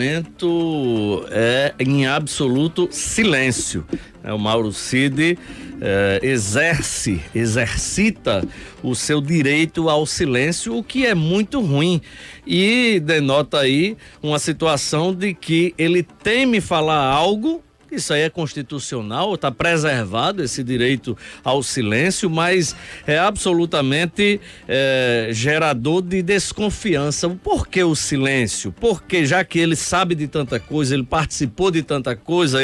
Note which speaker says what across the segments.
Speaker 1: momento é em absoluto silêncio. O Mauro Cid exercita o seu direito ao silêncio, o que é muito ruim, e denota aí uma situação de que ele teme falar algo. Isso aí é constitucional, está preservado esse direito ao silêncio, mas é absolutamente gerador de desconfiança. Por que o silêncio? Porque já que ele sabe de tanta coisa, ele participou de tanta coisa,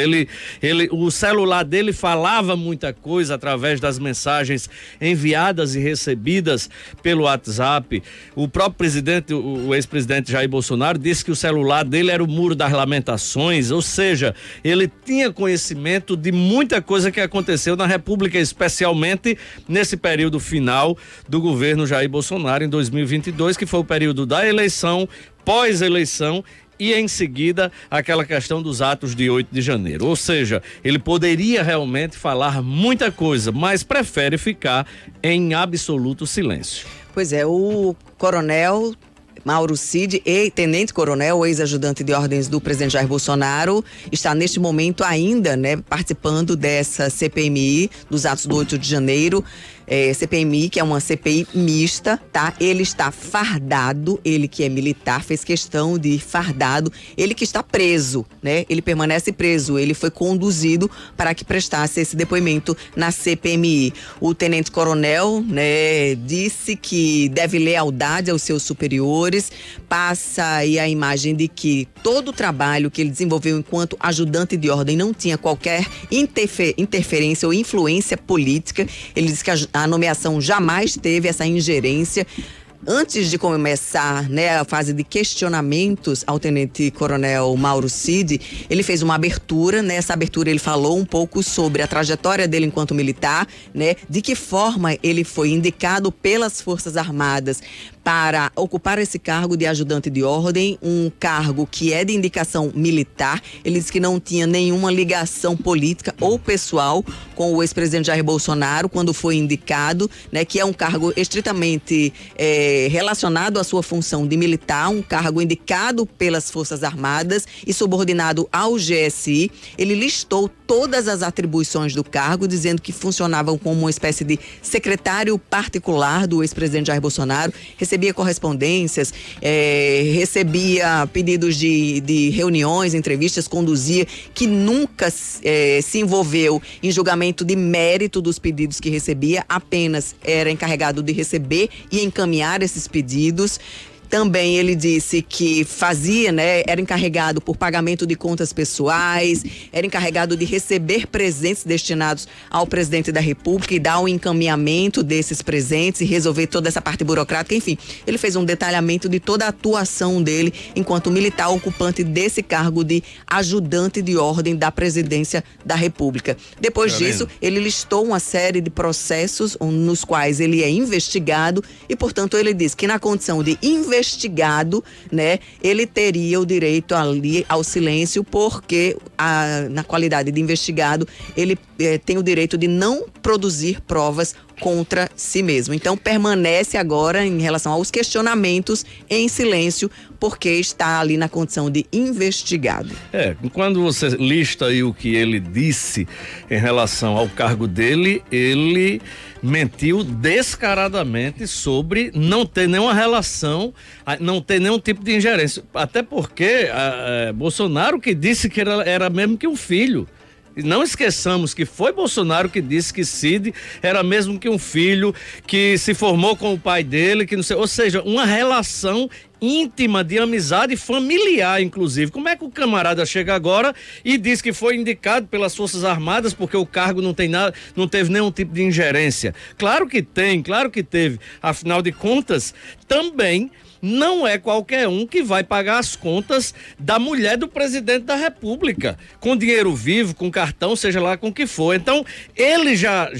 Speaker 1: o celular dele falava muita coisa através das mensagens enviadas e recebidas pelo WhatsApp. O próprio presidente, o ex-presidente Jair Bolsonaro, disse que o celular dele era o Muro das Lamentações, ou seja, ele tinha conhecimento de muita coisa que aconteceu na República, especialmente nesse período final do governo Jair Bolsonaro em 2022, que foi o período da eleição, pós-eleição e em seguida aquela questão dos atos de 8 de janeiro. Ou seja, ele poderia realmente falar muita coisa, mas prefere ficar em absoluto silêncio.
Speaker 2: Pois é, o coronel Mauro Cid, tenente-coronel, ex-ajudante de ordens do presidente Jair Bolsonaro, está neste momento ainda, participando dessa CPMI dos atos do 8 de janeiro. CPMI, que é uma CPI mista, tá? Ele está fardado, ele que é militar, fez questão de ir fardado, ele que está preso, Ele permanece preso, ele foi conduzido para que prestasse esse depoimento na CPMI. O tenente-coronel, disse que deve lealdade aos seus superiores, passa aí a imagem de que todo o trabalho que ele desenvolveu enquanto ajudante de ordem não tinha qualquer interferência ou influência política. Ele disse que a nomeação jamais teve essa ingerência. Antes de começar, a fase de questionamentos ao tenente-coronel Mauro Cid, ele fez uma abertura. Nessa abertura ele falou um pouco sobre a trajetória dele enquanto militar, de que forma ele foi indicado pelas Forças Armadas para ocupar esse cargo de ajudante de ordem, um cargo que é de indicação militar. Ele disse que não tinha nenhuma ligação política ou pessoal com o ex-presidente Jair Bolsonaro quando foi indicado, que é um cargo estritamente relacionado à sua função de militar, um cargo indicado pelas Forças Armadas e subordinado ao GSI. Ele listou todas as atribuições do cargo, dizendo que funcionavam como uma espécie de secretário particular do ex-presidente Jair Bolsonaro, recebia correspondências, recebia pedidos de reuniões, entrevistas, conduzia, que nunca se envolveu em julgamento de mérito dos pedidos que recebia, apenas era encarregado de receber e encaminhar esses pedidos. Também ele disse que era encarregado por pagamento de contas pessoais, era encarregado de receber presentes destinados ao presidente da República e dar o encaminhamento desses presentes e resolver toda essa parte burocrática. Enfim, ele fez um detalhamento de toda a atuação dele enquanto militar ocupante desse cargo de ajudante de ordem da presidência da República. Depois disso, ele listou uma série de processos nos quais ele é investigado e, portanto, ele disse que na condição de investigado, ele teria o direito ali ao silêncio, porque na qualidade de investigado ele tem o direito de não produzir provas contra si mesmo. Então permanece agora em relação aos questionamentos em silêncio, porque está ali na condição de investigado.
Speaker 1: Quando você lista aí o que ele disse em relação ao cargo dele, ele mentiu descaradamente sobre não ter nenhuma relação, não ter nenhum tipo de ingerência, até porque Bolsonaro que disse que era mesmo que um filho. E não esqueçamos que foi Bolsonaro que disse que Cid era mesmo que um filho, que se formou com o pai dele, que não sei, ou seja, uma relação íntima, de amizade familiar, inclusive. Como é que o camarada chega agora e diz que foi indicado pelas Forças Armadas porque o cargo não tem nada, não teve nenhum tipo de ingerência? Claro que tem, claro que teve. Afinal de contas, também não é qualquer um que vai pagar as contas da mulher do presidente da República, com dinheiro vivo, com cartão, seja lá com o que for. Então, ele já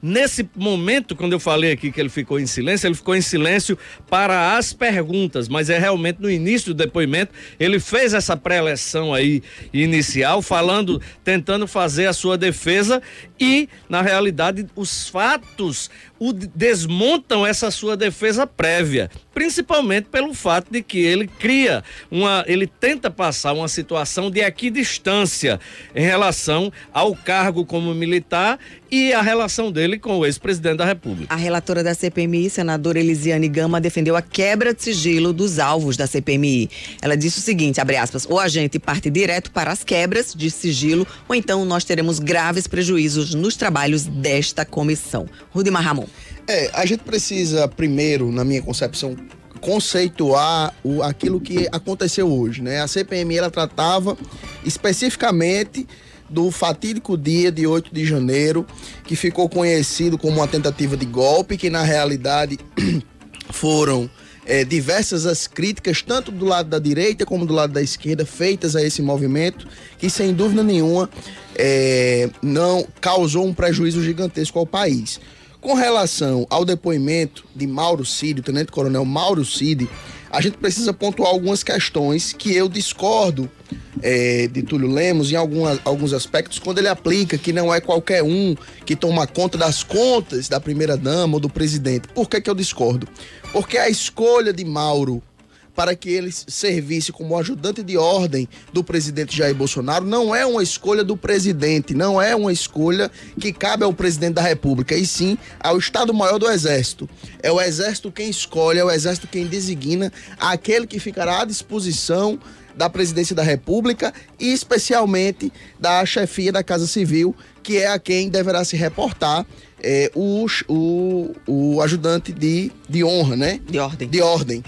Speaker 1: nesse momento, quando eu falei aqui que ele ficou em silêncio para as perguntas, mas é realmente no início do depoimento, ele fez essa pré-eleção aí inicial, tentando fazer a sua defesa e, na realidade, os fatos desmontam essa sua defesa prévia, principalmente pelo fato de que ele ele tenta passar uma situação de equidistância em relação ao cargo como militar e a relação dele com o ex-presidente da República.
Speaker 2: A relatora da CPMI, senadora Elisiane Gama, defendeu a quebra de sigilo dos alvos da CPMI. Ela disse o seguinte, abre aspas, ou a gente parte direto para as quebras de sigilo, ou então nós teremos graves prejuízos nos trabalhos desta comissão. Rudimar Ramon.
Speaker 3: A gente precisa primeiro, na minha concepção, conceituar aquilo que aconteceu hoje, né? A CPMI, ela tratava especificamente do fatídico dia de 8 de janeiro, que ficou conhecido como uma tentativa de golpe, que na realidade foram diversas as críticas, tanto do lado da direita como do lado da esquerda, feitas a esse movimento, que sem dúvida nenhuma não causou um prejuízo gigantesco ao país. Com relação ao depoimento de Mauro Cid, o tenente-coronel Mauro Cid, a gente precisa pontuar algumas questões que eu discordo de Túlio Lemos em alguns aspectos, quando ele aplica que não é qualquer um que toma conta das contas da primeira-dama ou do presidente. Por que eu discordo? Porque a escolha de Mauro para que ele servisse como ajudante de ordem do presidente Jair Bolsonaro não é uma escolha do presidente, não é uma escolha que cabe ao presidente da República, e sim ao Estado-Maior do Exército. É o Exército quem escolhe, é o Exército quem designa aquele que ficará à disposição da presidência da República e especialmente da chefia da Casa Civil, que é a quem deverá se reportar o ajudante de honra, né? De ordem.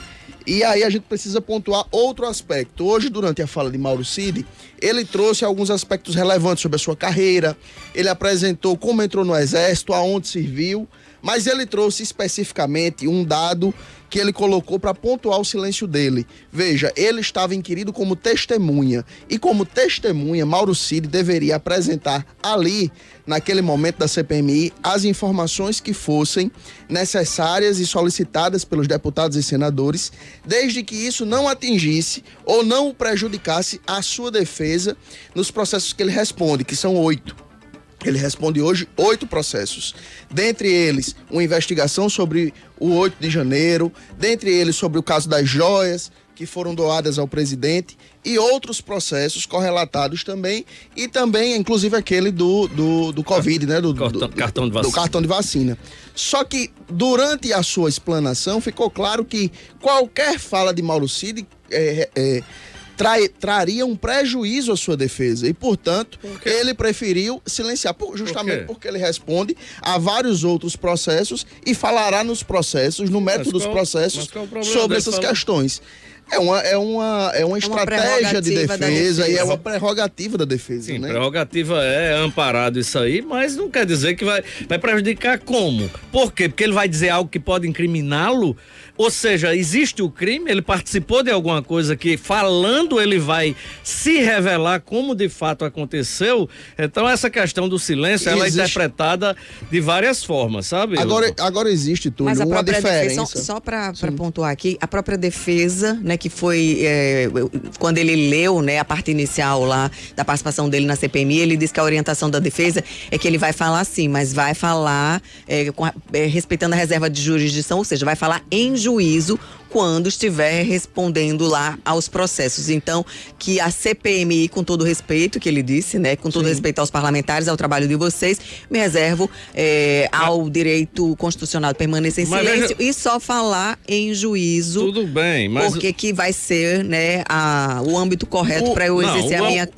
Speaker 3: E aí a gente precisa pontuar outro aspecto. Hoje, durante a fala de Mauro Cid, ele trouxe alguns aspectos relevantes sobre a sua carreira, ele apresentou como entrou no Exército, aonde serviu, mas ele trouxe especificamente um dado que ele colocou para pontuar o silêncio dele. Veja, ele estava inquirido como testemunha, e como testemunha, Mauro Cid deveria apresentar ali, naquele momento da CPMI, as informações que fossem necessárias e solicitadas pelos deputados e senadores, desde que isso não atingisse ou não prejudicasse a sua defesa nos processos que ele responde, que são 8. Ele responde hoje 8 processos, dentre eles uma investigação sobre o 8 de janeiro, dentre eles sobre o caso das joias que foram doadas ao presidente e outros processos correlatados também, e também inclusive aquele do Covid, né? Do cartão de vacina. Só que durante a sua explanação ficou claro que qualquer fala de Mauro Cid traria um prejuízo à sua defesa e, portanto, ele preferiu silenciar, justamente porque ele responde a vários outros processos e falará nos processos, no mérito dos processos, sobre essas questões. É uma estratégia de defesa e é uma prerrogativa da defesa.
Speaker 1: Sim,
Speaker 3: né?
Speaker 1: Prerrogativa é amparado isso aí, mas não quer dizer que vai prejudicar como? Por quê? Porque ele vai dizer algo que pode incriminá-lo? Ou seja, existe o crime, ele participou de alguma coisa que, falando, ele vai se revelar como de fato aconteceu. Então, essa questão do silêncio, ela é interpretada de várias formas, sabe?
Speaker 3: Agora existe, Túlio,
Speaker 2: mas a
Speaker 3: uma
Speaker 2: própria
Speaker 3: diferença.
Speaker 2: Defesa, só para pontuar aqui, a própria defesa, né, que foi, quando ele leu, né, a parte inicial lá da participação dele na CPMI, ele disse que a orientação da defesa é que ele vai falar sim, mas vai falar respeitando a reserva de jurisdição, ou seja, vai falar em juízo quando estiver respondendo lá aos processos. Então, que a CPMI, com todo respeito que ele disse, né, com todo respeito aos parlamentares, ao trabalho de vocês, me reservo ao direito constitucional de permanecer em silêncio e só falar em juízo.
Speaker 1: Tudo bem, mas
Speaker 2: porque que vai ser, né, o âmbito correto para eu exercer a minha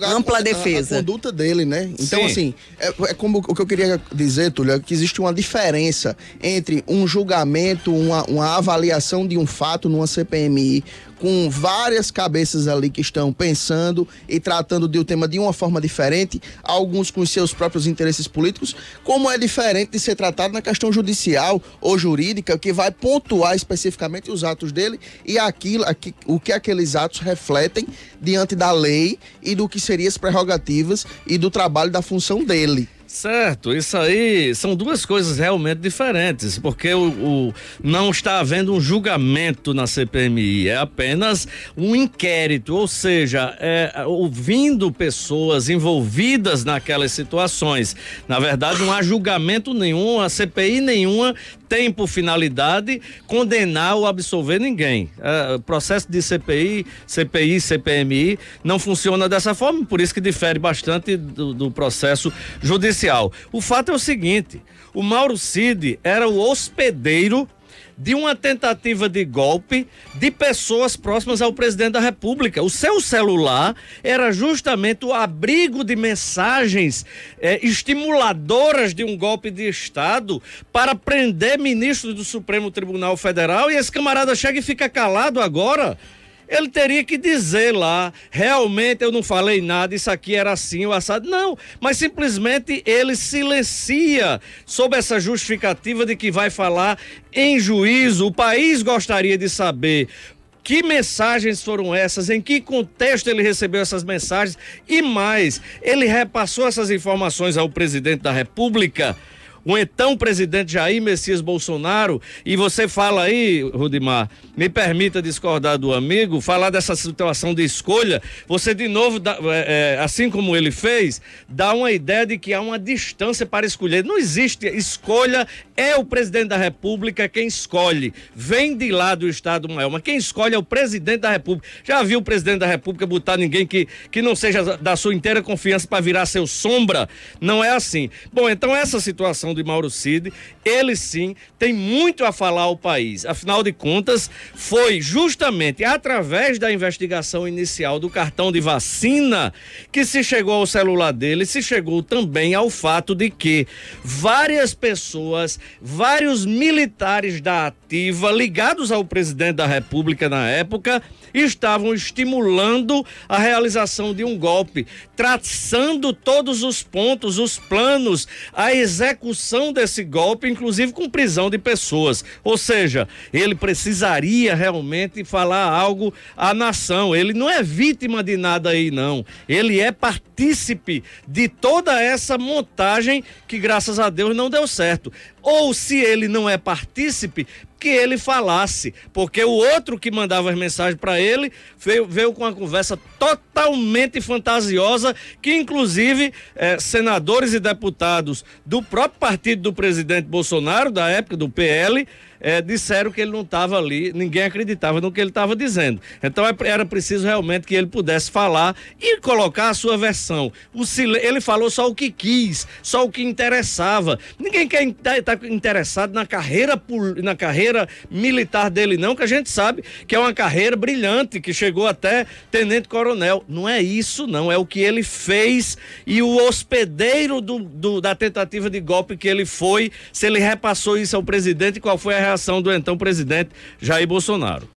Speaker 2: ampla defesa.
Speaker 3: A conduta dele, né? Então, assim, é como o que eu queria dizer, Túlio, é que existe uma diferença entre um julgamento, uma avaliação de um fato numa CPMI, com várias cabeças ali que estão pensando e tratando do tema de uma forma diferente, alguns com seus próprios interesses políticos, como é diferente de ser tratado na questão judicial ou jurídica, que vai pontuar especificamente os atos dele e o que aqueles atos refletem diante da lei e do que seriam as prerrogativas e do trabalho da função dele.
Speaker 1: Certo, isso aí são duas coisas realmente diferentes, porque não está havendo um julgamento na CPMI, é apenas um inquérito, ou seja, ouvindo pessoas envolvidas naquelas situações. Na verdade, não há julgamento nenhum, a CPI nenhuma tem por finalidade condenar ou absolver ninguém. O processo de CPI, CPMI não funciona dessa forma, por isso que difere bastante do processo judicial. O fato é o seguinte: o Mauro Cid era o hospedeiro de uma tentativa de golpe de pessoas próximas ao presidente da República. O seu celular era justamente o abrigo de mensagens estimuladoras de um golpe de Estado para prender ministros do Supremo Tribunal Federal, e esse camarada chega e fica calado agora. Ele teria que dizer lá, realmente eu não falei nada, isso aqui era assim, o assado. Não, mas simplesmente ele silencia sob essa justificativa de que vai falar em juízo. O país gostaria de saber que mensagens foram essas, em que contexto ele recebeu essas mensagens e mais, ele repassou essas informações ao presidente da República, o então presidente Jair Messias Bolsonaro. E você fala aí, Rudimar, me permita discordar do amigo, falar dessa situação de escolha, você de novo, assim como ele fez, dá uma ideia de que há uma distância para escolher. Não existe escolha, é o presidente da República quem escolhe, vem de lá do Estado Maior, mas quem escolhe é o presidente da República. Já viu o presidente da República botar ninguém que não seja da sua inteira confiança para virar seu sombra? Não é assim. Bom, então essa situação de Mauro Cid, ele sim tem muito a falar ao país. Afinal de contas, foi justamente através da investigação inicial do cartão de vacina que se chegou ao celular dele, se chegou também ao fato de que várias pessoas, vários militares da ativa ligados ao presidente da República na época, estavam estimulando a realização de um golpe, traçando todos os pontos, os planos, a execução desse golpe, inclusive com prisão de pessoas. Ou seja, ele precisaria realmente falar algo à nação. Ele não é vítima de nada aí, não. Ele é partícipe de toda essa montagem que, graças a Deus, não deu certo. Ou se ele não é partícipe, que ele falasse, porque o outro que mandava as mensagens para ele veio com uma conversa totalmente fantasiosa, que inclusive senadores e deputados do próprio partido do presidente Bolsonaro, da época do PL, disseram que ele não estava ali, ninguém acreditava no que ele estava dizendo. Então era preciso realmente que ele pudesse falar e colocar a sua versão. Ele falou só o que quis, só o que interessava. Ninguém quer estar interessado na carreira militar dele, não, que a gente sabe que é uma carreira brilhante, que chegou até tenente-coronel. Não é isso, não, é o que ele fez e o hospedeiro da tentativa de golpe que ele foi, se ele repassou isso ao presidente, qual foi a reação do então presidente Jair Bolsonaro.